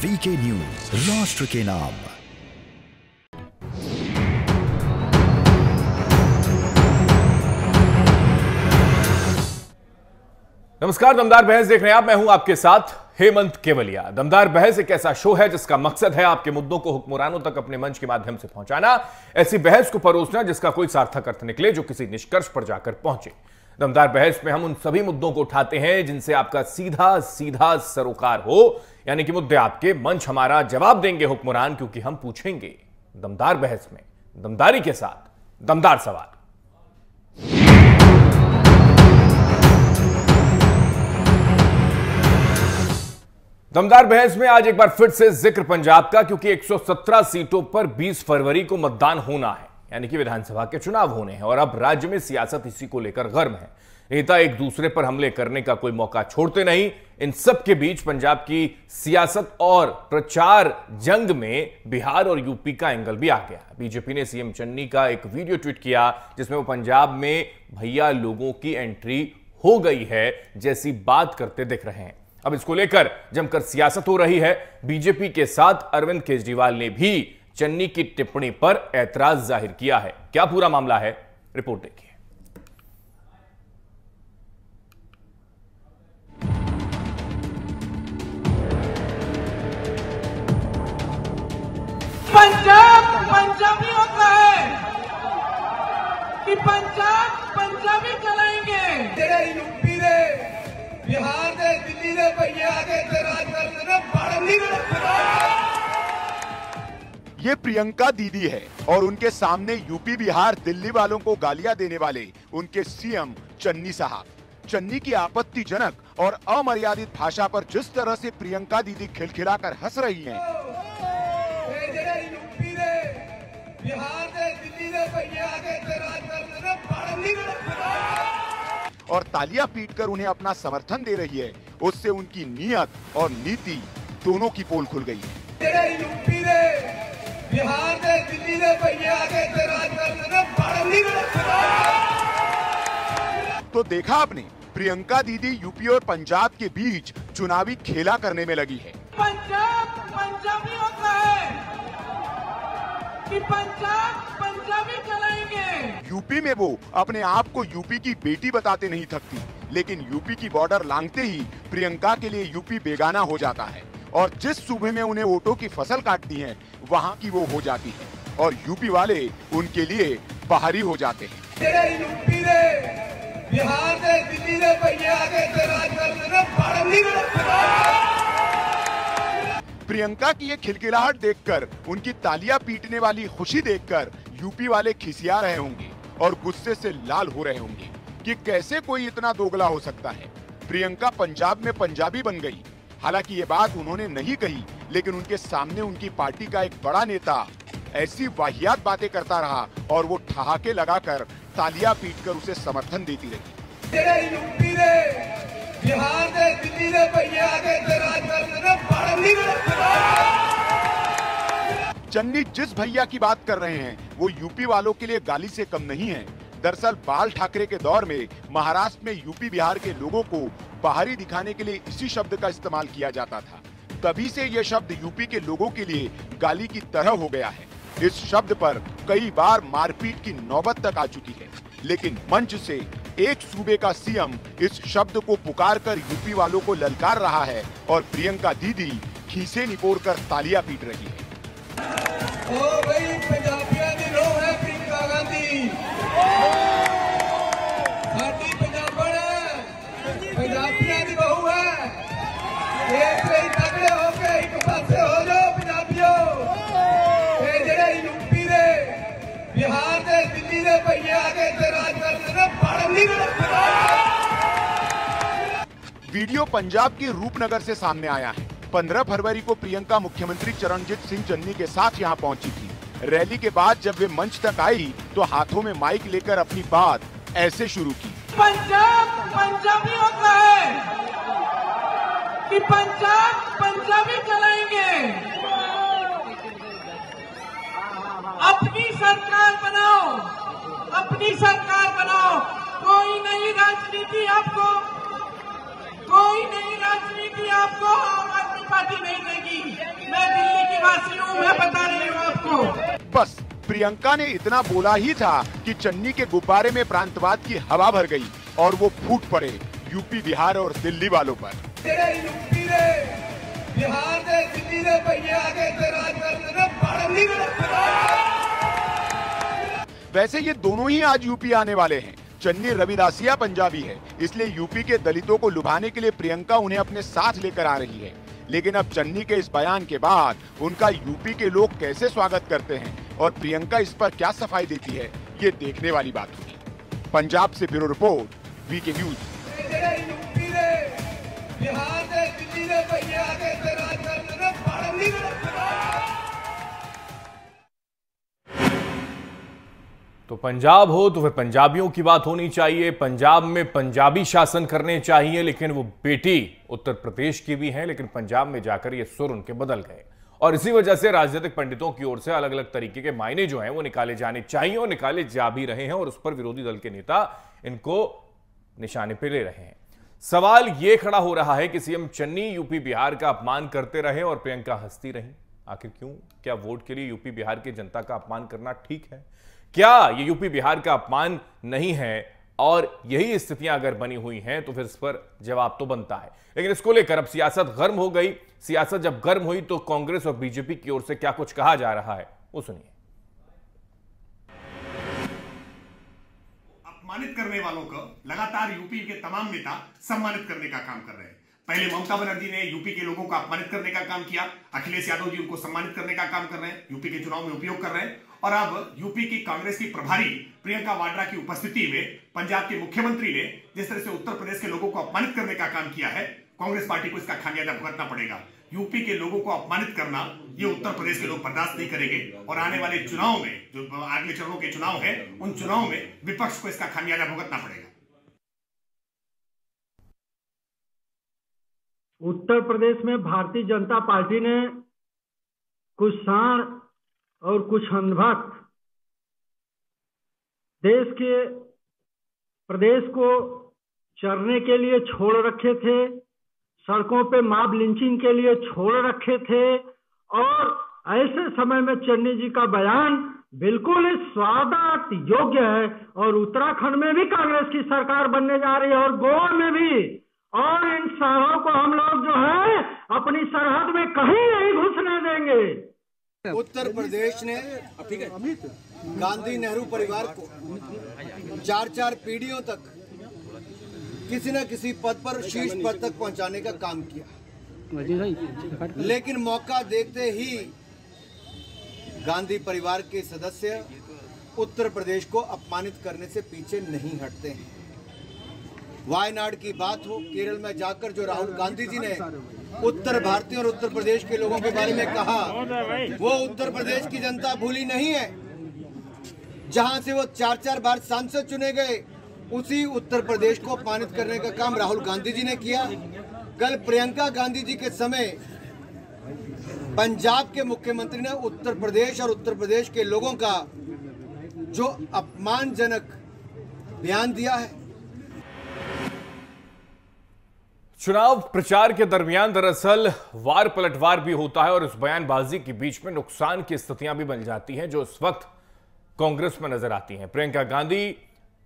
VK news, राष्ट्र के नाम। नमस्कार, दमदार बहस देख रहे हैं आप। मैं हूं आपके साथ हेमंत केवलिया। दमदार बहस एक ऐसा शो है जिसका मकसद है आपके मुद्दों को हुक्मरानों तक अपने मंच के माध्यम से पहुंचाना, ऐसी बहस को परोसना जिसका कोई सार्थक अर्थ निकले, जो किसी निष्कर्ष पर जाकर पहुंचे। दमदार बहस में हम उन सभी मुद्दों को उठाते हैं जिनसे आपका सीधा सीधा सरोकार हो, यानी कि मुद्दे आपके, मंच हमारा, जवाब देंगे हुक्मरान, क्योंकि हम पूछेंगे दमदार बहस में दमदारी के साथ दमदार सवाल। दमदार बहस में आज एक बार फिर से जिक्र पंजाब का, क्योंकि 117 सीटों पर 20 फरवरी को मतदान होना है, यानी कि विधानसभा के चुनाव होने हैं। और अब राज्य में सियासत इसी को लेकर गर्म है। नेता एक दूसरे पर हमले करने का कोई मौका छोड़ते नहीं। इन सब के बीच पंजाब की सियासत और प्रचार जंग में बिहार और यूपी का एंगल भी आ गया। बीजेपी ने सीएम चन्नी का एक वीडियो ट्वीट किया जिसमें वो पंजाब में भैया लोगों की एंट्री हो गई है जैसी बात करते दिख रहे हैं। अब इसको लेकर जमकर सियासत हो रही है। बीजेपी के साथ अरविंद केजरीवाल ने भी चन्नी की टिप्पणी पर ऐतराज जाहिर किया है। क्या पूरा मामला है, रिपोर्ट देखिए। पंजाब पंजाबियों का है कि पंजाब पंजाबी चलाएंगे। तेरे यूपी दे, बिहार दे, दिल्ली दे भैया आगे राज करते ये प्रियंका दीदी है और उनके सामने यूपी, बिहार, दिल्ली वालों को गालियां देने वाले उनके सीएम चन्नी साहब। चन्नी की आपत्तिजनक और अमर्यादित भाषा पर जिस तरह से प्रियंका दीदी खिलखिलाकर हंस रही हैं, यूपी दे, बिहार दे, दिल्ली दे भैया आगे राज करते और तालियां पीटकर उन्हें अपना समर्थन दे रही है, उससे उनकी नीयत और नीति दोनों की पोल खुल गई है। यूपी दे, बिहार दे, दिल्ली दे भैया आगे राज करते तो देखा आपने, प्रियंका दीदी यूपी और पंजाब के बीच चुनावी खेला करने में लगी है। पंजाब पंजाबियों का है कि पंजाब पंजाबी चलाएंगे। यूपी में वो अपने आप को यूपी की बेटी बताते नहीं थकती, लेकिन यूपी की बॉर्डर लांघते ही प्रियंका के लिए यूपी बेगाना हो जाता है और जिस सूबे में उन्हें वोटों की फसल काटती है वहां की वो हो जाती है और यूपी वाले उनके लिए बाहरी हो जाते हैं। तेरे यूपी दे, बिहार दे, दिल्ली दे भैया आगे राज प्रियंका की ये खिलखिलाहट देखकर, उनकी तालियां पीटने वाली खुशी देखकर यूपी वाले खिसिया रहे होंगे और गुस्से से लाल हो रहे होंगे कि कैसे कोई इतना दोगला हो सकता है। प्रियंका पंजाब में पंजाबी बन गई। हालांकि ये बात उन्होंने नहीं कही, लेकिन उनके सामने उनकी पार्टी का एक बड़ा नेता ऐसी वाहियात बातें करता रहा और वो ठहाके लगाकर तालियां पीटकर उसे समर्थन देती रही। तेरे यूपी दे, बिहार दे, दिल्ली दे भैया आगे राज चन्नी जिस भैया की बात कर रहे हैं वो यूपी वालों के लिए गाली से कम नहीं है। दरअसल बाल ठाकरे के दौर में महाराष्ट्र में यूपी, बिहार के लोगों को बाहरी दिखाने के लिए इसी शब्द का इस्तेमाल किया जाता था। तभी से यह शब्द यूपी के लोगों के लिए गाली की तरह हो गया है। इस शब्द पर कई बार मारपीट की नौबत तक आ चुकी है, लेकिन मंच से एक सूबे का सीएम इस शब्द को पुकारकर यूपी वालों को ललकार रहा है और प्रियंका दीदी खीसे निपोड़कर तालियां पीट रही है। ओ भाई, पंजाबियों की रोह है प्रियंका गांधी। साडी पंजाबण है, पंजाबियों की बहू है। एक नहीं तगड़े होके एक पासे हो जाओ पंजाबियों। ये जेड़े यूपी दे, बिहार दे, दिल्ली दे भैया आगे राज करते वीडियो पंजाब के रूपनगर से सामने आया है। 15 फरवरी को प्रियंका मुख्यमंत्री चरणजीत सिंह चन्नी के साथ यहां पहुंची थी। रैली के बाद जब वे मंच तक आई तो हाथों में माइक लेकर अपनी बात ऐसे शुरू की। पंजाब पंजाबियों का है कि पंजाब पंजाबी चलाएंगे। अपनी सरकार बनाओ, अपनी सरकार बनाओ। कोई नई राजनीति आपको, कोई नई राजनीति आपको आम आदमी पार्टी नहीं देगी। मैं बता रही हूँ आपको। बस प्रियंका ने इतना बोला ही था कि चन्नी के गुब्बारे में प्रांतवाद की हवा भर गई और वो फूट पड़े यूपी, बिहार और दिल्ली वालों पर। यूपी ने, बिहार ने, दिल्ली ने पहले आगे से राज वैसे ये दोनों ही आज यूपी आने वाले हैं। चन्नी रविदासिया पंजाबी है, इसलिए यूपी के दलितों को लुभाने के लिए प्रियंका उन्हें अपने साथ लेकर आ रही है। लेकिन अब चन्नी के इस बयान के बाद उनका यूपी के लोग कैसे स्वागत करते हैं और प्रियंका इस पर क्या सफाई देती है, ये देखने वाली बात होगी। पंजाब से bureau report, VK news. UP ने, बिहार ने, दिल्ली ने पहले आगे से राज तो पंजाब हो तो फिर पंजाबियों की बात होनी चाहिए, पंजाब में पंजाबी शासन करने चाहिए। लेकिन वो बेटी उत्तर प्रदेश की भी है, लेकिन पंजाब में जाकर ये सुर उनके बदल गए और इसी वजह से राजनीतिक पंडितों की ओर से अलग अलग तरीके के मायने जो हैं वो निकाले जाने चाहिए और निकाले जा भी रहे हैं और उस पर विरोधी दल के नेता इनको निशाने पे ले रहे हैं। सवाल यह खड़ा हो रहा है कि सीएम चन्नी यूपी बिहार का अपमान करते रहे और प्रियंका हंसती रही। आखिर क्यों? क्या वोट के लिए यूपी बिहार की जनता का अपमान करना ठीक है? क्या ये यूपी बिहार का अपमान नहीं है? और यही स्थितियां अगर बनी हुई हैं तो फिर इस पर जवाब तो बनता है। लेकिन इसको लेकर अब सियासत गर्म हो गई। सियासत जब गर्म हुई तो कांग्रेस और बीजेपी की ओर से क्या कुछ कहा जा रहा है वो सुनिए। अपमानित करने वालों को लगातार यूपी के तमाम नेता सम्मानित करने का काम कर रहे हैं। पहले ममता बनर्जी ने यूपी के लोगों को अपमानित करने का काम किया, अखिलेश यादव जी उनको सम्मानित करने का काम कर रहे हैं, यूपी के चुनाव में उपयोग कर रहे हैं। और अब यूपी की कांग्रेस की प्रभारी प्रियंका वाड्रा की उपस्थिति में पंजाब के मुख्यमंत्री ने जिस तरह से उत्तर प्रदेश के लोगों को अपमानित करने का काम किया है, कांग्रेस पार्टी को इसका खामियाजा भुगतना पड़ेगा। यूपी के लोगों को अपमानित करना ये उत्तर प्रदेश के लोग बर्दाश्त नहीं करेंगे और आने वाले चुनाव में, जो अगले चरणों के चुनाव है, उन चुनाव में विपक्ष को इसका खामियाजा भुगतना पड़ेगा। उत्तर प्रदेश में भारतीय जनता पार्टी ने कुछ सांड और कुछ अंधभक्त देश के प्रदेश को चरने के लिए छोड़ रखे थे, सड़कों पे मॉब लिंचिंग के लिए छोड़ रखे थे। और ऐसे समय में चन्नी जी का बयान बिल्कुल ही स्वागत योग्य है। और उत्तराखंड में भी कांग्रेस की सरकार बनने जा रही है और गोवा में भी। और इन सारों को हम लोग जो है अपनी सरहद में कहीं नहीं घुसने देंगे। उत्तर प्रदेश ने गांधी नेहरू परिवार को 4-4 पीढ़ियों तक किसी न किसी पद पर, शीर्ष पद तक पहुंचाने का काम किया। लेकिन मौका देखते ही गांधी परिवार के सदस्य उत्तर प्रदेश को अपमानित करने से पीछे नहीं हटते हैं। वायनाड की बात हो, केरल में जाकर जो राहुल गांधी जी ने उत्तर भारतीय और उत्तर प्रदेश के लोगों के बारे में कहा, वो उत्तर प्रदेश की जनता भूली नहीं है। जहां से वो 4-4 बार सांसद चुने गए, उसी उत्तर प्रदेश को अपमानित करने का काम राहुल गांधी जी ने किया। कल प्रियंका गांधी जी के समय पंजाब के मुख्यमंत्री ने उत्तर प्रदेश और उत्तर प्रदेश के लोगों का जो अपमानजनक बयान दिया है। चुनाव प्रचार के दरमियान दरअसल वार पलटवार भी होता है और इस बयानबाजी के बीच में नुकसान की स्थितियां भी बन जाती हैं जो इस वक्त कांग्रेस में नजर आती हैं। प्रियंका गांधी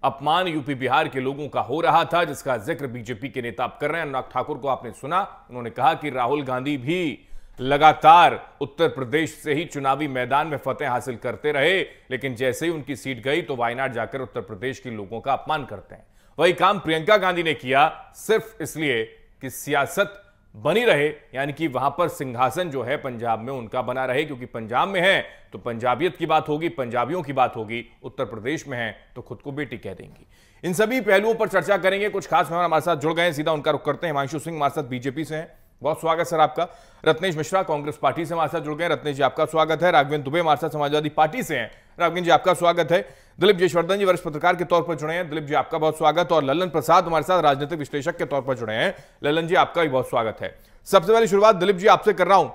अपमान यूपी बिहार के लोगों का हो रहा था, जिसका जिक्र बीजेपी के नेता अब कर रहे हैं। अनुराग ठाकुर को आपने सुना, उन्होंने कहा कि राहुल गांधी भी लगातार उत्तर प्रदेश से ही चुनावी मैदान में फतेह हासिल करते रहे, लेकिन जैसे ही उनकी सीट गई तो वायनाड जाकर उत्तर प्रदेश के लोगों का अपमान करते हैं। वही काम प्रियंका गांधी ने किया सिर्फ इसलिए कि सियासत बनी रहे, यानी कि वहां पर सिंहासन जो है पंजाब में उनका बना रहे, क्योंकि पंजाब में है तो पंजाबियत की बात होगी, पंजाबियों की बात होगी। उत्तर प्रदेश में है तो खुद को बेटी कह देंगी। इन सभी पहलुओं पर चर्चा करेंगे। कुछ खास मेहमान हमारे साथ जुड़ गए हैं, सीधा उनका रुख करते हैं। हिमांशु सिंह हमारे साथ बीजेपी से हैं, बहुत स्वागत सर आपका। रत्नेश मिश्रा कांग्रेस पार्टी से हमारे साथ जुड़ गए, रत्नेश जी आपका स्वागत है। राघवेंद्र दुबे हमारे साथ समाजवादी पार्टी से हैं, राघवेंद्र जी आपका स्वागत है। दिलीप जयवर्धन जी वरिष्ठ पत्रकार के तौर पर जुड़े हैं, दिलीप जी आपका बहुत स्वागत। और ललन प्रसाद हमारे साथ राजनीतिक विश्लेषक के तौर पर जुड़े हैं, ललन जी आपका भी बहुत स्वागत है। सबसे पहले शुरुआत दिलीप जी आपसे कर रहा हूं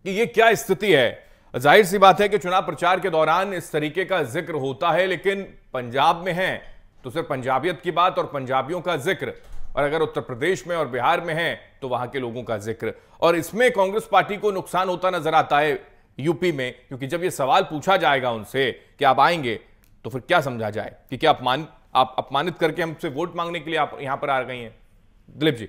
कि ये क्या स्थिति है। जाहिर सी बात है कि चुनाव प्रचार के दौरान इस तरीके का जिक्र होता है, लेकिन पंजाब में है तो सिर्फ पंजाबियत की बात और पंजाबियों का जिक्र, और अगर उत्तर प्रदेश में और बिहार में है तो वहां के लोगों का जिक्र, और इसमें कांग्रेस पार्टी को नुकसान होता नजर आता है। यूपी में? क्योंकि जब ये सवाल पूछा जाएगा उनसे कि आप आएंगे तो फिर क्या समझा जाए कि क्या आप अपमानित करके हमसे वोट मांगने के लिए आप यहां पर आ गई हैं? दिलीप जी।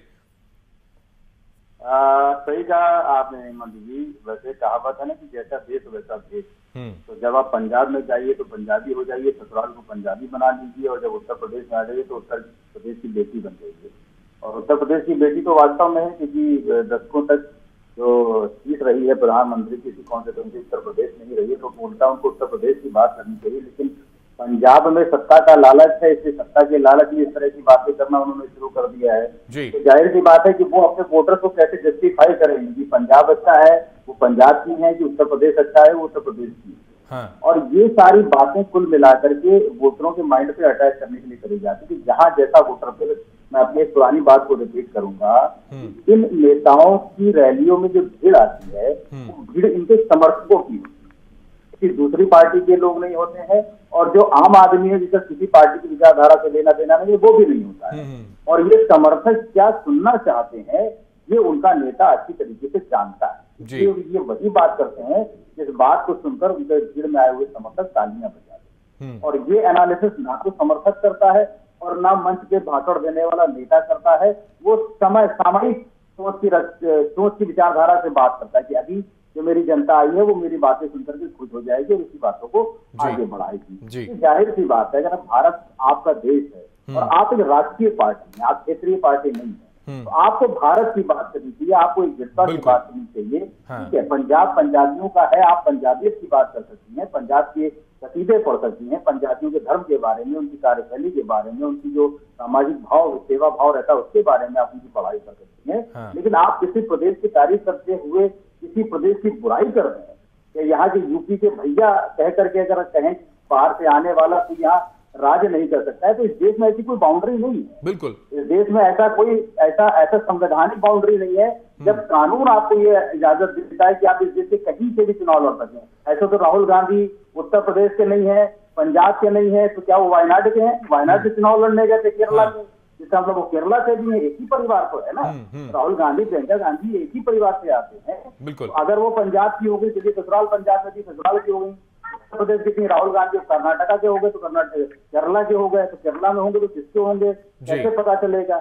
सही कहा आपने हेमंत जी। वैसे कहावत है ना कि जैसा देश वैसा भेष। तो जब आप पंजाब में जाइए तो पंजाबी हो जाइए, ससुराल को पंजाबी बना लीजिए, और जब उत्तर प्रदेश में आ जाइए तो उत्तर प्रदेश की बेटी बन जाइए। और उत्तर प्रदेश की बेटी तो वास्तव में है, क्योंकि दशकों तक जो सीट रही है प्रधानमंत्री की कॉन्स्टिट्यूंसी उत्तर प्रदेश में ही रही है, तो उल्टा उनको उत्तर प्रदेश की बात करनी चाहिए। लेकिन पंजाब में सत्ता का लालच है, इसलिए सत्ता के लालच में इस तरह की बातें करना उन्होंने शुरू कर दिया है। तो जाहिर सी बात है कि वो अपने वोटर को कैसे जस्टिफाई करेंगे कि पंजाब अच्छा है वो पंजाब की है, कि उत्तर प्रदेश अच्छा है वो उत्तर प्रदेश की है। हाँ। और ये सारी बातें कुल मिलाकर के वोटरों के माइंड पे अटैच करने के लिए करी जाती है कि जहां जैसा वोटर फिर मैं अपनी एक पुरानी बात को रिपीट करूंगा, इन नेताओं की रैलियों में जो भीड़ आती है वो भीड़ इनके समर्थकों की, दूसरी पार्टी के लोग नहीं होते हैं, और जो आम आदमी है जिसका किसी पार्टी की विचारधारा से लेना देना नहीं, वो भी नहीं होता है। और ये समर्थक क्या सुनना चाहते हैं ये उनका नेता अच्छी तरीके से जानता है। ये वही बात करते हैं जिस बात को सुनकर उनके भीड़ में आए हुए समर्थक तालियां बजाते हैं। और ये एनालिसिस ना तो समर्थक करता है और ना मंच पे भाषण देने वाला नेता करता है। वो सामयिक सोच की विचारधारा से बात करता है कि अभी जो मेरी जनता आई है वो मेरी बातें सुनकर के खुश हो जाएगी और इसी बातों को आगे बढ़ाएगी। जाहिर सी बात है, अगर भारत आपका देश है और आप एक राष्ट्रीय पार्टी हैं, आप क्षेत्रीय पार्टी नहीं है, तो आपको भारत की बात करनी चाहिए, आपको एक जनता की बात करनी चाहिए। ठीक है, पंजाब पंजाबियों का है, आप पंजाबियत की बात कर सकती हैं, पंजाब के कसीदे पढ़ सकती हैं, पंजाबियों के धर्म के बारे में, उनकी कार्यशैली के बारे में, उनकी जो सामाजिक भाव सेवा भाव रहता है उसके बारे में आप उनकी पढ़ाई कर सकती हैं। लेकिन आप किसी प्रदेश की तारीफ करते हुए किसी प्रदेश की बुराई कर रहे हैं, कि यहाँ के यूपी के भैया कह करके अगर कहें बाहर से आने वाला तो यहाँ राज नहीं कर सकता है, तो इस देश में ऐसी कोई बाउंड्री नहीं है। बिल्कुल, इस देश में ऐसा संवैधानिक बाउंड्री नहीं है जब कानून आपको ये इजाजत देता है कि आप इस देश के कहीं से भी चुनाव लड़ सकें। ऐसा तो राहुल गांधी उत्तर प्रदेश के नहीं है, पंजाब के नहीं है, तो क्या वो वायनाड के हैं? वायनाड से चुनाव लड़ने गए थे केरला के, जिसका मतलब वो केरला से भी है, एक ही परिवार को है ना। राहुल गांधी प्रियंका गांधी एक ही परिवार से आते हैं। बिल्कुल, अगर वो पंजाब की हो गई, चलिए ससुराल पंजाब में थी, ससुराल की हो गई। उत्तर प्रदेश के थी राहुल गांधी कर्नाटका के हो गए तो कर्नाटक, केरला के हो गए तो केरला में होंगे तो किसके होंगे, कैसे पता चलेगा?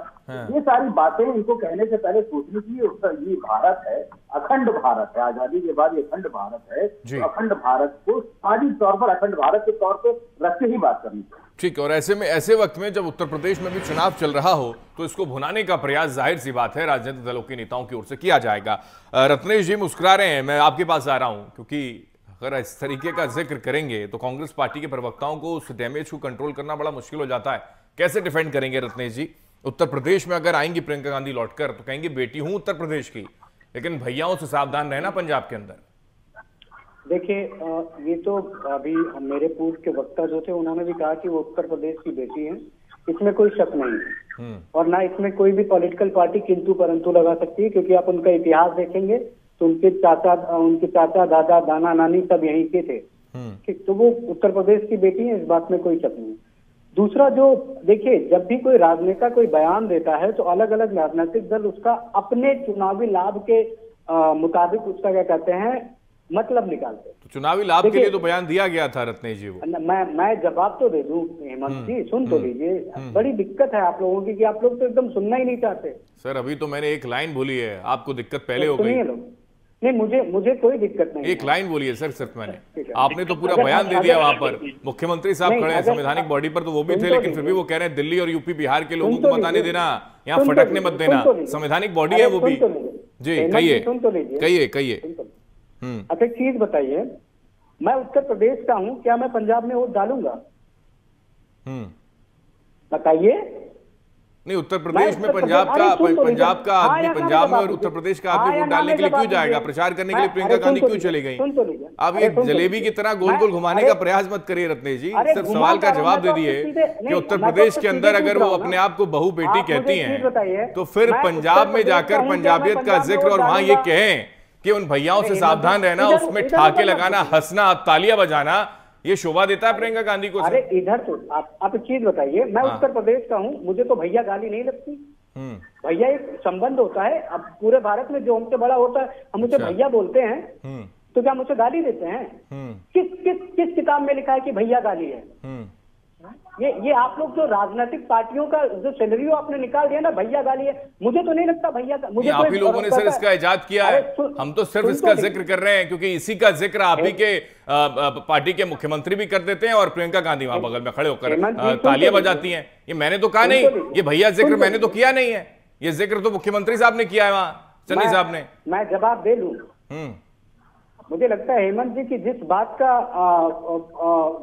ये सारी बातें इनको कहने से पहले सोचनी चाहिए। ये भारत है, अखंड भारत है, आजादी के बाद ये अखंड भारत है, तो अखंड भारत को सामाजिक तौर पर अखंड भारत के तौर पर रख के ही बात करनी चाहिए। ठीक है, और ऐसे वक्त में जब उत्तर प्रदेश में भी चुनाव चल रहा हो तो इसको भुनाने का प्रयास जाहिर सी बात है राजनीतिक दलों के नेताओं की ओर से किया जाएगा। रत्नेश जी मुस्कुरा रहे हैं, मैं आपके पास आ रहा हूं, क्योंकि अगर इस तरीके का जिक्र करेंगे तो कांग्रेस पार्टी के प्रवक्ताओं को उस डैमेज को कंट्रोल करना बड़ा मुश्किल हो जाता है। कैसे डिफेंड करेंगे रत्नेश जी? उत्तर प्रदेश में अगर आएंगी प्रियंका गांधी लौटकर तो कहेंगे बेटी हूं उत्तर प्रदेश की, लेकिन भैयाओं से सावधान रहना पंजाब के अंदर। देखिए, ये तो अभी मेरे पूर्व के वक्ता जो थे उन्होंने भी कहा कि वो उत्तर प्रदेश की बेटी है, इसमें कोई शक नहीं है। और ना इसमें कोई भी पॉलिटिकल पार्टी किंतु परंतु लगा सकती है, क्योंकि आप उनका इतिहास देखेंगे तो उनके चाचा दादा दाना नानी सब यहीं के थे। ठीक, तो वो उत्तर प्रदेश की बेटी है, इस बात में कोई शक नहीं। दूसरा, जो देखिए, जब भी कोई राजनेता कोई बयान देता है तो अलग अलग राजनीतिक दल उसका अपने चुनावी लाभ के मुताबिक उसका क्या कहते हैं मतलब निकालते हैं। तो चुनावी लाभ के लिए तो बयान दिया गया था रत्नेश जी। वो मैं जवाब तो दे दूं हेमंत जी, सुन तो लीजिए। बड़ी दिक्कत है आप लोगों की कि आप लोग तो एकदम सुनना ही नहीं चाहते। सर अभी तो मैंने एक लाइन बोली है, आपको दिक्कत पहले हो गई। नहीं, मुझे कोई दिक्कत नहीं। एक लाइन बोली है सर सिर्फ मैंने, आपने तो पूरा बयान दे दिया। वहां पर मुख्यमंत्री साहब खड़े हैं संवैधानिक बॉडी पर, तो वो भी थे, लेकिन फिर भी वो कह रहे हैं दिल्ली और यूपी बिहार के लोगों को बताने देना, यहाँ फटकने मत देना, संवैधानिक बॉडी है वो भी। जी कहिए। अच्छा, एक चीज बताइए, मैं उत्तर प्रदेश का हूँ, क्या मैं पंजाब में वोट डालूंगा? बताइए। नहीं, उत्तर प्रदेश में पंजाब का आदमी पंजाब में और उत्तर प्रदेश का आदमी वोट डालने के लिए क्यों जाएगा? प्रचार करने के लिए प्रियंका गांधी क्यों चली गई? अब ये जलेबी की तरह गोल गोल घुमाने का प्रयास मत करिए रत्नेश जी, सिर्फ सवाल का जवाब दे दिए कि उत्तर प्रदेश के अंदर अगर वो अपने आप को बहू बेटी कहती हैं तो फिर पंजाब में जाकर पंजाबियत का जिक्र और वहां ये कहें कि उन भैयाओं से सावधान रहना, उसमें ठाके लगाना, हंसना, तालियां बजाना, ये शोभा देता है प्रियंका गांधी को? अरे इधर तो आप एक चीज बताइए, मैं उत्तर प्रदेश का हूँ, मुझे तो भैया गाली नहीं लगती। भैया एक संबंध होता है, अब पूरे भारत में जो हमसे बड़ा होता है हम उसे भैया बोलते हैं। तो क्या मुझे गाली देते हैं? किस किस किस किताब में लिखा है कि भैया गाली है? ये आप लोग जो राजनीतिक पार्टियों का जो सिनेरियो आपने निकाल दिया ना, भैया गाली है, मुझे तो नहीं लगता भैया का। मुझे आप ही लोगों ने सर इसका इजाद किया है, हम तो सिर्फ इसका जिक्र कर रहे हैं क्योंकि इसी का जिक्र आप ही के पार्टी के मुख्यमंत्री भी कर देते हैं और प्रियंका गांधी वहां बगल में खड़े होकर तालियां बजाती हैं। ये मैंने तो कहा नहीं, ये भैया जिक्र मैंने तो किया नहीं है, ये जिक्र तो मुख्यमंत्री साहब ने किया है वहां, चन्नी साहब ने। मैं जवाब दे लूं? मुझे लगता है हेमंत जी की जिस बात का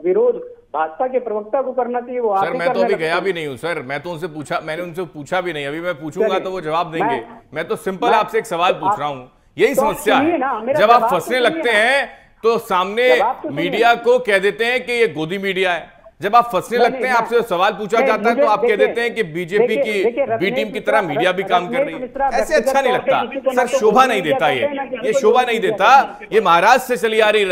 विरोध भाजपा के प्रवक्ता को करना चाहिए वो सर, मैं तो अभी गया भी नहीं हूं सर, मैं तो उनसे पूछा, मैंने उनसे पूछा भी नहीं, अभी मैं पूछूंगा तो वो जवाब देंगे। मैं तो सिंपल आपसे एक सवाल पूछ रहा हूं, यही समस्या है, जब आप फंसने लगते हैं तो सामने मीडिया को कह देते हैं कि ये गोदी मीडिया है, जब आप फंसने लगते हैं आपसे सवाल पूछा जाता है तो आप कह देते हैं कि बीजेपी की बी टीम की तरह मीडिया भी काम कर रही है। ऐसे अच्छा नहीं लगता सर, शोभा नहीं देता, ये शोभा नहीं देता। ये महाराष्ट्र से चली आ रही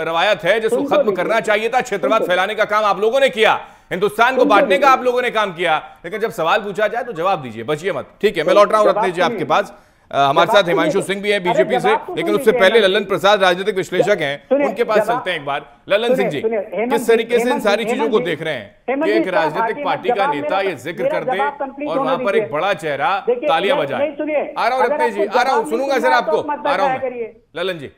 रवायत है जिसको खत्म करना चाहिए था। क्षेत्रवाद फैलाने का काम आप लोगों ने किया, हिंदुस्तान को बांटने का आप लोगों ने काम किया, लेकिन जब सवाल पूछा जाए तो जवाब दीजिए, बचिए मत। ठीक है, मैं लौट रहा हूं रत्नेश जी आपके पास। हमारे साथ हिमांशु सिंह भी हैं बीजेपी से, लेकिन उससे पहले ललन प्रसाद राजनीतिक विश्लेषक हैं, उनके पास चलते हैं एक बार। ललन सिंह जी, किस तरीके से इन सारी चीजों को देख रहे हैं कि एक राजनीतिक पार्टी का नेता ये जिक्र कर दे और वहां पर एक बड़ा चेहरा तालियां बजाए? आ रहा हूं रत्नेश जी, आ रहा हूं, सुनूंगा सर आपको, आ रहा हूं ललन जी।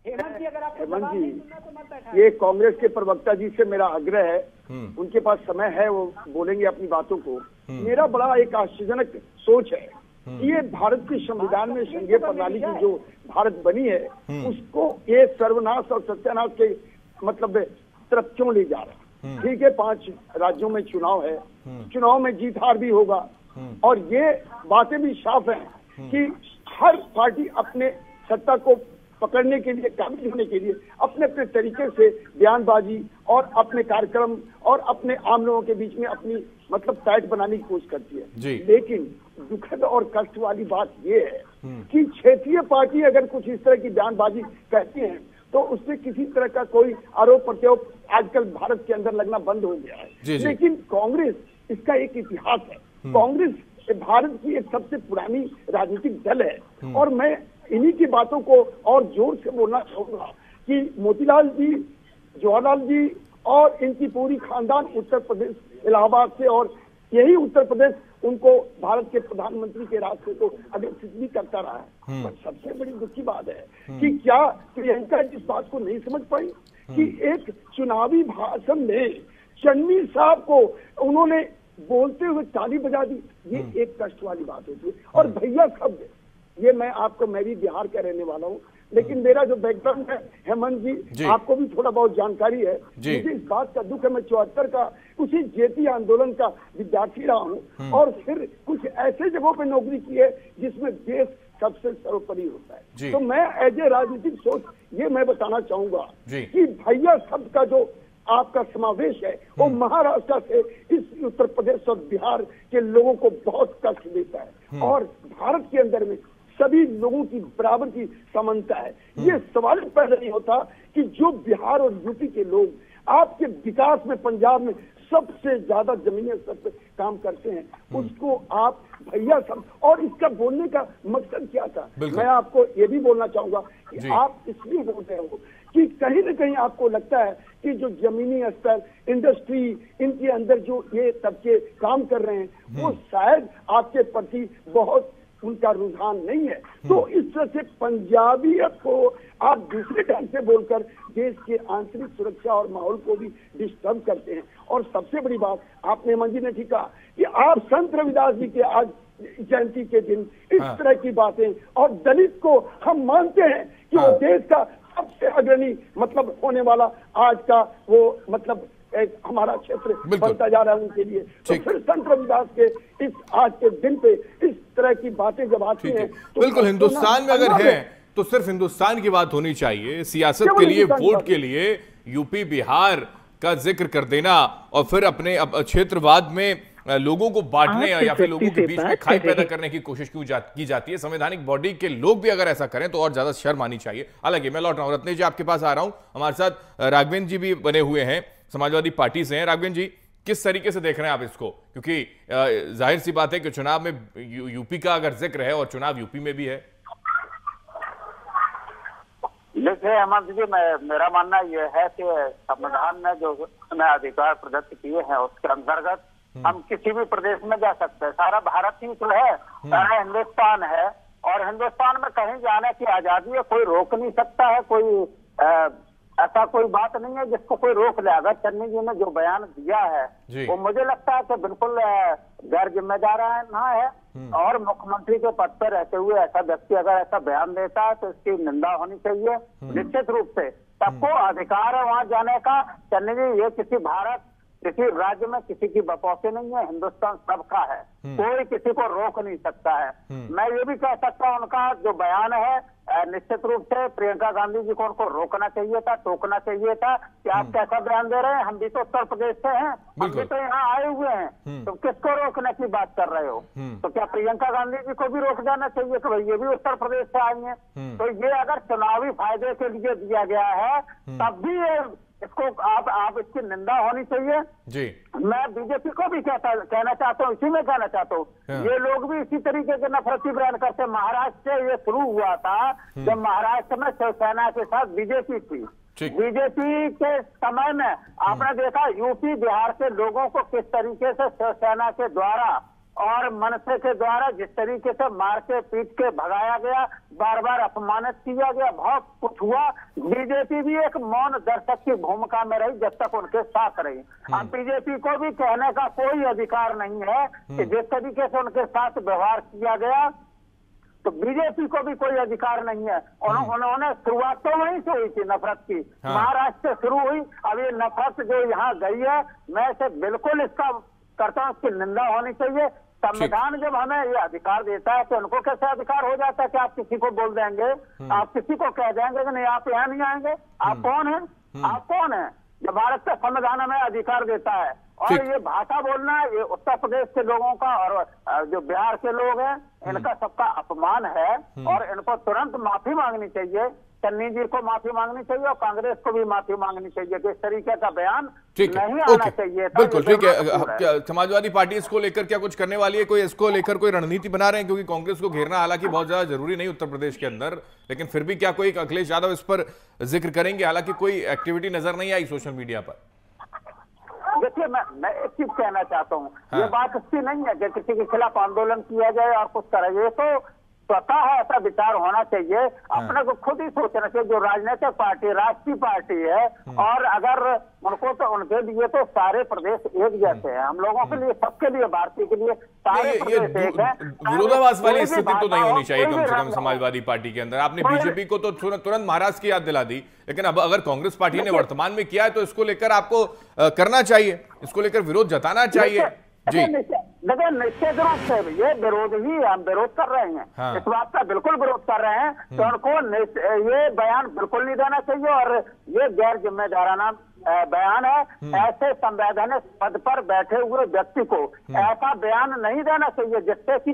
हेमंत जी, ये कांग्रेस के प्रवक्ता जी से मेरा आग्रह है, उनके पास समय है, वो बोलेंगे अपनी बातों को। मेरा बड़ा एक आश्चर्यजनक सोच है कि ये भारत के संविधान में संघीय प्रणाली की जो भारत बनी है उसको ये सर्वनाश और सत्यानाश के मतलब तरफ क्यों ले जा रहा? ठीक है, 5 राज्यों में चुनाव है, चुनाव में जीत हार भी होगा और ये बातें भी साफ हैं कि हर पार्टी अपने सत्ता को पकड़ने के लिए, काबिज होने के लिए अपने अपने तरीके से बयानबाजी और अपने कार्यक्रम और अपने आम लोगों के बीच में अपनी मतलब पैठ बनाने की कोशिश करती है। लेकिन दुखद और कष्ट वाली बात ये है कि क्षेत्रीय पार्टी अगर कुछ इस तरह की बयानबाजी कहती है तो उससे किसी तरह का कोई आरोप प्रत्यारोप आजकल भारत के अंदर लगना बंद हो गया है। लेकिन कांग्रेस, इसका एक इतिहास है, कांग्रेस भारत की एक सबसे पुरानी राजनीतिक दल है और मैं इन्हीं की बातों को और जोर से बोलना चाहूंगा कि मोतीलाल जी, जवाहरलाल जी और इनकी पूरी खानदान उत्तर प्रदेश, इलाहाबाद से, और यही उत्तर प्रदेश उनको भारत के प्रधानमंत्री के रास्ते को अग्रसित भी करता रहा है। पर सबसे बड़ी दुख की बात है कि क्या प्रियंका इस बात को नहीं समझ पाई कि एक चुनावी भाषण में चन्नी साहब को उन्होंने बोलते हुए ताली बजा दी, ये एक कष्ट वाली बात होती है। और भैया शब्द, ये मैं भी बिहार का रहने वाला हूँ, लेकिन मेरा जो बैकग्राउंड है हेमंत जी, आपको भी थोड़ा बहुत जानकारी है, मुझे इस बात का दुख है, मैं 74 का उसी जेपी आंदोलन का विद्यार्थी रहा हूँ और फिर कुछ ऐसे जगहों पे नौकरी की है जिसमें देश सबसे सर्वोपरि होता है। तो मैं एज ए राजनीतिक सोच ये मैं बताना चाहूंगा कि भैया शब्द का जो आपका समावेश है वो महाराष्ट्र से इस उत्तर प्रदेश और बिहार के लोगों को बहुत कष्ट देता है और भारत के अंदर में सभी लोगों की बराबर की समानता है। ये सवाल पैदा नहीं होता कि जो बिहार और यूपी के लोग आपके विकास में, पंजाब में सबसे ज्यादा जमीनी स्तर पर काम करते हैं, उसको आप भैया सब, और इसका बोलने का मकसद क्या था? मैं आपको ये भी बोलना चाहूंगा कि आप इसलिए बोल रहे हो कि कहीं न कहीं आपको लगता है कि जो जमीनी स्तर, इंडस्ट्री, इनके अंदर जो ये तबके काम कर रहे हैं वो शायद आपके प्रति बहुत उनका रुझान नहीं है। तो इस तरह से पंजाबियत को आप दूसरे ढंग से बोलकर देश के आंतरिक सुरक्षा और माहौल को भी डिस्टर्ब करते हैं। और सबसे बड़ी बात आपने मंजी ने ठीक कहा कि आप संत रविदास जी के आज जयंती के दिन इस तरह की बातें, और दलित को हम मानते हैं कि वो देश का सबसे अग्रणी मतलब होने वाला आज का वो मतलब हमारा क्षेत्र बनता जा रहा है उनके लिए। तो फिर संत रविदास के इस आज के दिन पे इस तरह की बातें जब आती हैं तो बिल्कुल हिंदुस्तान में अगर है तो सिर्फ हिंदुस्तान की बात होनी चाहिए। सियासत के लिए, वोट के लिए यूपी बिहार का जिक्र कर देना और फिर अपने क्षेत्रवाद में लोगों को बांटने या फिर लोगों के बीच में खाई पैदा करने की कोशिश की जाती है। संवैधानिक बॉडी के लोग भी अगर ऐसा करें तो और ज्यादा शर्म आनी चाहिए। हालांकि मैं लौट रहा हूं, रत्नेश जी आपके पास आ रहा हूं, हमारे साथ राघवेंद्र जी भी बने हुए हैं, समाजवादी पार्टी से हैं। राघवेंद्र जी, किस तरीके से देख रहे हैं आप इसको? क्योंकि जाहिर सी बात है कि चुनाव में यूपी का अगर जिक्र है और चुनाव यूपी में भी है। देखिए हेमंत जी, मेरा मानना यह है कि संविधान ने जो हमें अधिकार प्रदत्त किए हैं उसके अंतर्गत हम किसी भी प्रदेश में जा सकते हैं। सारा भारत ही तो है, सारा हिंदुस्तान है, और हिंदुस्तान में कहीं जाने की आजादी है, कोई रोक नहीं सकता है, कोई ऐसा कोई बात नहीं है जिसको कोई रोक ले। अगर चन्नी जी ने जो बयान दिया है वो मुझे लगता है कि बिल्कुल गैर जिम्मेदाराना है, और मुख्यमंत्री के पद पर रहते हुए ऐसा व्यक्ति अगर ऐसा बयान देता है तो इसकी निंदा होनी चाहिए निश्चित रूप से। सबको अधिकार है वहां जाने का। चन्नी जी, ये किसी राज्य में किसी की बपौती नहीं है, हिंदुस्तान सबका है, कोई किसी को रोक नहीं सकता है। मैं ये भी कह सकता हूँ उनका जो बयान है निश्चित रूप से प्रियंका गांधी जी को उनको रोकना चाहिए था, टोकना चाहिए था कि आप कैसा बयान दे रहे हैं, हम भी तो उत्तर प्रदेश से हैं, हम भी तो यहाँ आए हुए हैं, तो किसको रोकने की बात कर रहे हो? तो क्या प्रियंका गांधी जी को भी रोक देना चाहिए कि भाई ये भी उत्तर प्रदेश से आई हैं? तो ये अगर चुनावी फायदे के लिए दिया गया है तब भी इसको आप इसकी निंदा होनी चाहिए जी। मैं बीजेपी को भी कहना चाहता हूँ, इसी में कहना चाहता हूँ, ये लोग भी इसी तरीके के नफरती बयान करते। महाराष्ट्र से ये शुरू हुआ था जब महाराष्ट्र में शिवसेना के साथ बीजेपी थी। बीजेपी के समय में आपने देखा यूपी बिहार के लोगों को किस तरीके से शिवसेना के द्वारा और मनसे के द्वारा जिस तरीके से मार के पीट के भगाया गया, बार बार अपमानित किया गया, बहुत कुछ हुआ। बीजेपी भी एक मौन दर्शक की भूमिका में रही जब तक उनके साथ रही। अब बीजेपी को भी कहने का कोई अधिकार नहीं है कि जिस तरीके से उनके साथ व्यवहार किया गया, तो बीजेपी को भी कोई अधिकार नहीं है। उन्होंने शुरुआत तो वहीं से हुई थी नफरत की, महाराष्ट्र से शुरू हुई। अब ये नफरत जो यहाँ गई है, मैं इसे बिल्कुल इसका करता हूँ, इसकी निंदा होनी चाहिए। संविधान जब हमें ये अधिकार देता है तो उनको कैसे अधिकार हो जाता है कि आप किसी को बोल देंगे, आप किसी को कह देंगे कि नहीं आप यहाँ नहीं आएंगे? आप कौन है? आप कौन है? जब भारत का संविधान हमें अधिकार देता है। और ये भाषा बोलना ये उत्तर प्रदेश के लोगों का और जो बिहार के लोग हैं इनका सबका अपमान है, और इनको तुरंत माफी मांगनी चाहिए। चन्नी जी को माफी मांगनी चाहिए और कांग्रेस को भी माफी मांगनी चाहिए कि इस तरीके का बयान नहीं आना चाहिए। बिल्कुल ठीक है। समाजवादी पार्टी इसको लेकर क्या कुछ करने वाली है? कोई इसको लेकर कोई रणनीति बना रहे हैं? क्योंकि कांग्रेस को घेरना हालांकि बहुत ज्यादा जरूरी नहीं उत्तर प्रदेश के अंदर, लेकिन फिर भी क्या कोई अखिलेश यादव इस पर जिक्र करेंगे? हालांकि कोई एक्टिविटी नजर नहीं आई सोशल मीडिया पर। देखिए, मैं एक चीज कहना चाहता हूँ, ये बात अच्छी नहीं है कि किसी के खिलाफ आंदोलन किया जाए और कुछ करे। ये तो स्वतः ऐसा विचार होना चाहिए, अपने को खुद ही सोचना चाहिए। जो राजनीतिक पार्टी राष्ट्रीय पार्टी है, और अगर उनको तो उनके लिए तो सारे प्रदेश एक जैसे हैं, हम लोगों के लिए, सबके लिए, भारतीय के लिए सारे प्रदेश एक है। विरोधाभास वाली स्थिति तो नहीं होनी चाहिए कम से कम समाजवादी पार्टी के अंदर। आपने बीजेपी को तो तुरंत महाराष्ट्र की याद दिला दी, लेकिन अब अगर कांग्रेस पार्टी ने वर्तमान में किया है तो इसको लेकर आपको करना चाहिए, इसको लेकर विरोध जताना चाहिए जी। देखिए, निश्चित रूप से ये विरोध ही हम विरोध कर रहे हैं, इस बात का बिल्कुल विरोध कर रहे हैं कि उनको ये बयान बिल्कुल नहीं देना चाहिए, और ये गैर जिम्मेदाराना बयान है। ऐसे संवैधानिक पद पर बैठे हुए व्यक्ति को ऐसा बयान नहीं देना चाहिए जिससे कि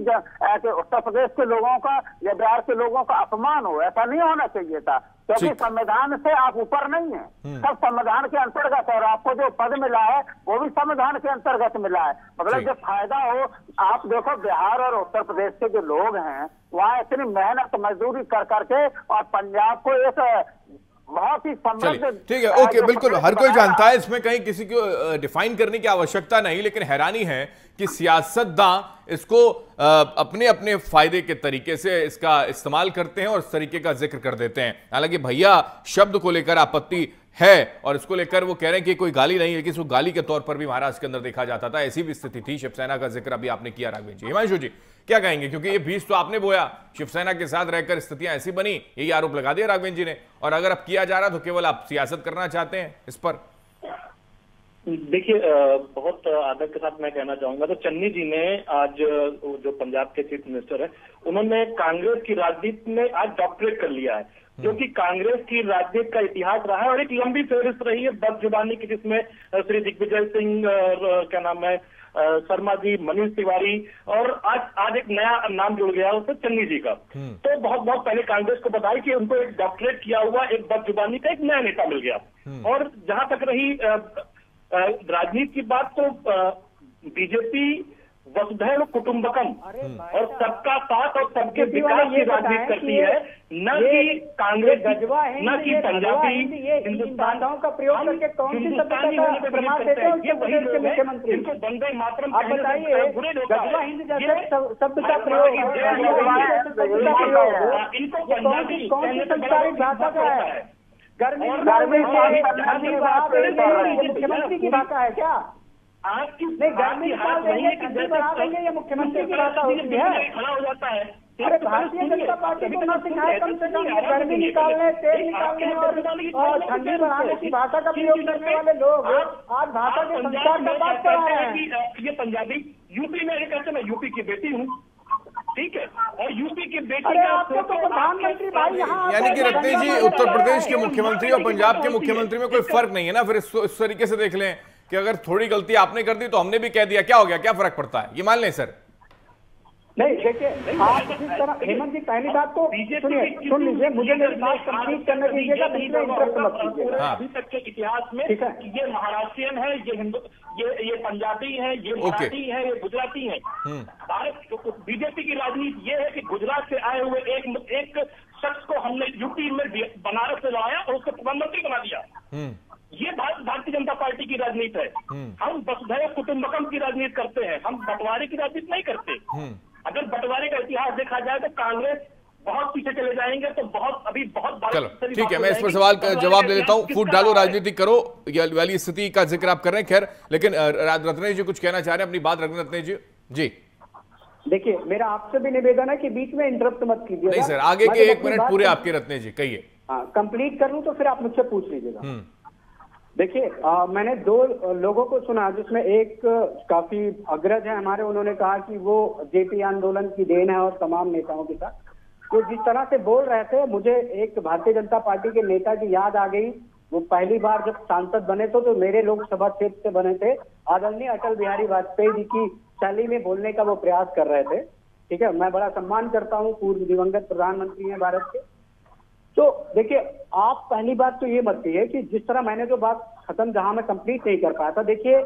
उत्तर प्रदेश के लोगों का या बिहार के लोगों का अपमान हो। ऐसा नहीं होना चाहिए था, क्योंकि संविधान से आप ऊपर नहीं है, सब संविधान के अंतर्गत है, और आपको जो पद मिला है वो भी संविधान के अंतर्गत मिला है। मतलब जब फायदा हो, आप देखो बिहार और उत्तर प्रदेश के जो लोग हैं वहाँ इतनी मेहनत मजदूरी कर करके, और पंजाब को एक बहुत ही समृद्ध, ठीक है, ओके, बिल्कुल हर कोई जानता है, इसमें कहीं किसी को डिफाइन करने की आवश्यकता नहीं, लेकिन हैरानी है कि सियासतदान इसको अपने अपने फायदे के तरीके से इसका इस्तेमाल करते हैं और इस तरीके का जिक्र कर देते हैं। हालांकि भैया शब्द को लेकर आपत्ति है और इसको लेकर वो कह रहे हैं कि कोई गाली नहीं है, कि इसको गाली के तौर पर भी महाराष्ट्र के अंदर देखा जाता था, ऐसी भी स्थिति थी। शिवसेना का जिक्र अभी आपने किया राघवेंद्र जी। हिमांशु जी क्या कहेंगे? क्योंकि ये बीज तो आपने बोया, शिवसेना के साथ रहकर स्थितियां ऐसी बनी, यही आरोप लगा दिया राघवेंद्र जी ने, और अगर अब किया जा रहा तो केवल आप सियासत करना चाहते हैं इस पर। देखिए, बहुत आदर के साथ मैं कहना चाहूंगा, तो चन्नी जी ने आज जो पंजाब के चीफ मिनिस्टर है, उन्होंने कांग्रेस की राजनीति में आज डॉक्टरेट कर लिया है, जो कि कांग्रेस की राजनीति का इतिहास रहा है और एक लंबी फहरिस्त रही है बदजुबानी की, जिसमें श्री दिग्विजय सिंह और क्या नाम है शर्मा जी, मनीष तिवारी, और आज एक नया नाम जुड़ गया उससे चन्नी जी का। तो बहुत पहले कांग्रेस को बताया कि उनको एक डॉक्टरेट किया हुआ एक बदजुबानी का एक नया नेता मिल गया। और जहां तक रही राजनीति की बात, तो बीजेपी वसुधैव कुटुंबकम और सबका साथ और सबके विकास की राजनीति करती है, न कि कांग्रेस, न कि पंजाबी हिंदुस्तान का प्रयोग करके कौन सी सभ्यता का प्रमाण देते हैं ये वही लोग हैं जिनको वंदे मातरम आप बताइए। गजवा हिंद जैसे शब्द का प्रयोग कौन सी संस्कारित भाषा का है? गर्मी मुख्यमंत्री की भाषा है क्या? नहीं, गर्मी निकाल देंगे, ठंडी बढ़ा देंगे, ये मुख्यमंत्री की भाषा होती है। खड़ा हो जाता है। अरे भारतीय जनता पार्टी को न सिखाए कम से कम गर्मी निकालने, तेल निकालने और ठंडी बढ़ाने की भाषा का प्रयोग करने वाले लोग आज भाषा के संस्कार का बात कर रहे हैं। ये पंजाबी यूपी में कहते मैं यूपी की बेटी हूँ, ठीक है, और यूपी की बेटी आपको तो प्रधानमंत्री भाई यहाँ, यानी कि रत्नेश जी, उत्तर प्रदेश के मुख्यमंत्री और पंजाब के मुख्यमंत्री में कोई फर्क नहीं है ना? फिर इस तरीके से देख लें कि अगर थोड़ी गलती आपने कर दी तो हमने भी कह दिया, क्या हो गया, क्या फर्क पड़ता है? ये मान लें सर। नहीं देखिए, आप जिस तरह हेमंत जी, पहली बात तो सुनिए, सुन लीजिए, मुझे मेरी बात कंप्लीट करने दीजिएगा, दूसरे इंटरप्ट मत कीजिएगा। अभी तक के इतिहास में ये महाराष्ट्रियन है, ये हिंदू, ये पंजाबी है, ये मराठी है, ये गुजराती है। भारत बीजेपी की राजनीति ये है कि गुजरात से आए हुए एक शख्स को हमने यूपी में बनारस से लाया और उसको प्रधानमंत्री बना दिया। ये भारतीय जनता पार्टी की राजनीति है। हम वसुधैव कुटुंबकम की राजनीति करते हैं, हम बंटवारे की राजनीति नहीं करते। अगर बंटवारे का इतिहास देखा जाए तो कांग्रेस बहुत पीछे चले जाएंगे, तो बहुत चलो ठीक है, मैं इस पर सवाल का जवाब ले लेता हूँ। फूट डालो, राजनीति करो, ये वाली स्थिति का जिक्र आप कर रहे हैं। खैर, लेकिन रत्नेश जी कुछ कहना चाह रहे हैं, अपनी बात रखना रत्नेश जी। जी देखिए, मेरा आपसे भी निवेदन है कि बीच में इंटरप्ट मत कीजिए। नहीं सर, आगे के 1 मिनट पूरे आपके रत्नेश जी, कहिए। हाँ, कंप्लीट कर लूं तो फिर आप मुझसे पूछ लीजिएगा। देखिए, मैंने 2 लोगों को सुना, जिसमें एक काफी अग्रज है हमारे, उन्होंने कहा कि वो जेपी आंदोलन की देन है और तमाम नेताओं के साथ। तो जिस तरह से बोल रहे थे, मुझे एक भारतीय जनता पार्टी के नेता की याद आ गई। वो पहली बार जब सांसद बने थे तो मेरे लोकसभा क्षेत्र से बने थे, आदरणीय अटल बिहारी वाजपेयी जी की शैली में बोलने का वो प्रयास कर रहे थे। ठीक है, मैं बड़ा सम्मान करता हूँ, पूर्व दिवंगत प्रधानमंत्री हैं भारत के। तो देखिए, आप पहली बात तो ये मत कहिए कि जिस तरह मैंने जो बात खत्म, जहां मैं कंप्लीट नहीं कर पाया था। देखिए,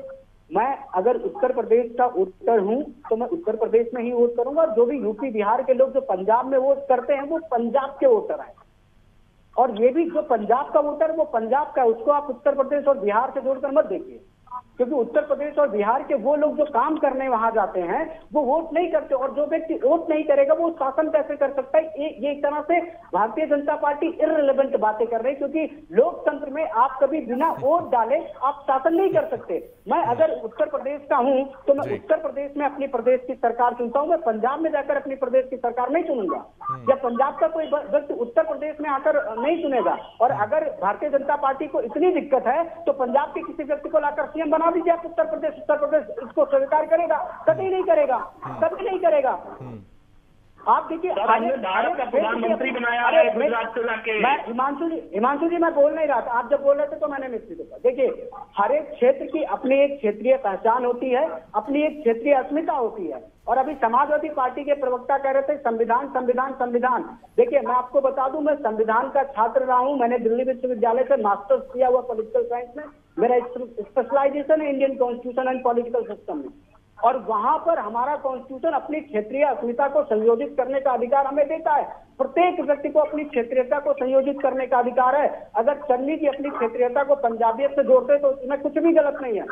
मैं अगर उत्तर प्रदेश का वोटर हूं तो मैं उत्तर प्रदेश में ही वोट करूंगा, और जो भी यूपी बिहार के लोग जो पंजाब में वोट करते हैं वो पंजाब के वोटर हैं, और ये भी जो पंजाब का वोटर है वो पंजाब का है। उसको आप उत्तर प्रदेश और बिहार से जोड़कर मत देखिए, क्योंकि उत्तर प्रदेश और बिहार के वो लोग जो काम करने वहां जाते हैं वो वोट नहीं करते, और जो व्यक्ति वोट नहीं करेगा वो शासन कैसे कर सकता है? ये एक तरह से भारतीय जनता पार्टी इररिलेवेंट बातें कर रही है, क्योंकि लोकतंत्र में आप कभी बिना वोट डाले आप शासन नहीं कर सकते। मैं अगर उत्तर प्रदेश का हूं तो मैं उत्तर प्रदेश में अपनी प्रदेश की सरकार चुनता हूं, मैं पंजाब में जाकर अपनी प्रदेश की सरकार नहीं चुनूंगा, या पंजाब का कोई व्यक्ति उत्तर प्रदेश में आकर नहीं चुनेगा। और अगर भारतीय जनता पार्टी को इतनी दिक्कत है तो पंजाब के किसी व्यक्ति को लाकर सीएम बना दीजिए आप। उत्तर प्रदेश इसको स्वीकार करेगा? कभी नहीं करेगा, कभी नहीं करेगा। आप देखिए, भारत का प्रधानमंत्री बनाया है गुजरात से लाके। मैं हिमांशु जी मैं बोल नहीं रहा था, आप जब बोल रहे थे तो मैंने निश्चित किया। देखिए, हर एक क्षेत्र की अपनी एक क्षेत्रीय पहचान होती है, अपनी एक क्षेत्रीय अस्मिता होती है। और अभी समाजवादी पार्टी के प्रवक्ता कह रहे थे संविधान संविधान संविधान। देखिए, मैं आपको बता दूं, मैं संविधान का छात्र रहा हूं। मैंने दिल्ली विश्वविद्यालय से मास्टर्स किया हुआ पॉलिटिकल साइंस में। मेरा स्पेशलाइजेशन है Indian constitution and political system में, और वहां पर हमारा कॉन्स्टिट्यूशन अपनी क्षेत्रीय अस्मिता को संयोजित करने का अधिकार हमें देता है। प्रत्येक व्यक्ति को अपनी क्षेत्रीयता को संयोजित करने का अधिकार है। अगर चन्नी जी अपनी क्षेत्रीयता को पंजाबियत से जोड़ते तो उसमें कुछ भी गलत नहीं है,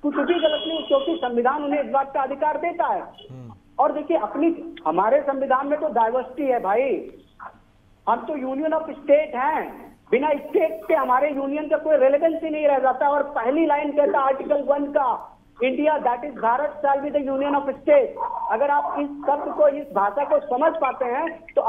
कुछ भी गलत नहीं, क्योंकि संविधान उन्हें इस बात का अधिकार देता है। और देखिए, हमारे संविधान में तो डाइवर्सिटी है भाई, हम तो यूनियन ऑफ स्टेट हैं। बिना स्टेट के हमारे यूनियन का कोई रेलेवेंस ही नहीं रह जाता। और पहली लाइन कहता है आर्टिकल 1 का, India that is Bharat shall be the union of state. अगर आप इस शब्द को, इस भाषा को समझ पाते हैं तो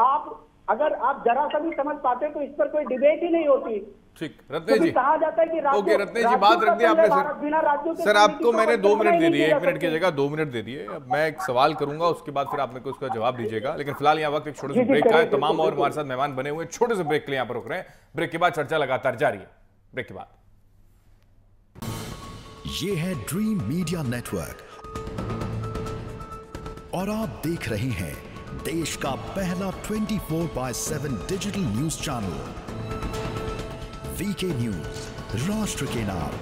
अगर आप जरा सा भी समझ पाते हैं तो इस पर कोई डिबेट ही नहीं होती। ठीक, रत्नेश जी कहा जाता है कि ओके, रत्नेश जी बात रख दी आपने सर आपको मैंने 2 मिनट दे दिए, 1 मिनट की जगह 2 मिनट दे दिए। अब मैं एक सवाल करूंगा, उसके बाद फिर आप मेरे को उसका जवाब दीजिएगा, लेकिन फिलहाल यहाँ वक्त एक छोटे से ब्रेक का है। तमाम और हमारे साथ मेहमान बने हुए, छोटे से ब्रेक के लिए यहाँ पर रुक रहे हैं। ब्रेक के बाद चर्चा लगातार जारी है। ब्रेक के बाद ये है ड्रीम मीडिया नेटवर्क और आप देख रहे हैं देश का पहला 24/7 digital news channel VK news, राष्ट्र के नाम।